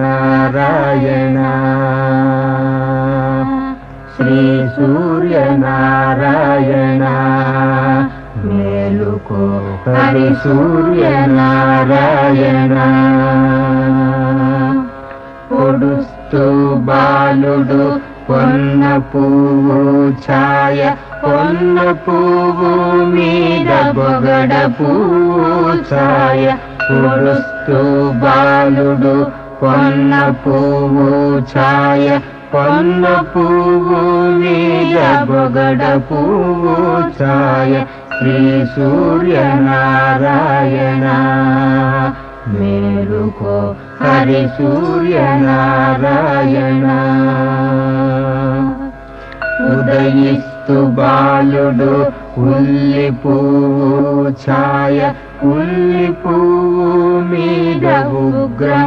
సూర్యనారాయణ శ్రీ సూర్యనారాయణ మేలుకో హరి సూర్యనారాయణ పొడుస్తూ బాలుడు పొన్న పువ్వు ఛాయ పొన్న పువ్వు మీద బొగడ పువ్వు ఛాయ పొడుస్తూ బాలుడు పొన్న పువ్వు ఛాయ పొన్న పువ్వు మీద బొగడ పువ్వు ఛాయ శ్రీ సూర్యనారాయణ మేలుకో హరి సూర్యనారాయణ ఉదయిస్తు బాలుడు ఉల్లి పువ్వు ఛాయ ఉల్లి పువ్వు మీద ఉగ్రం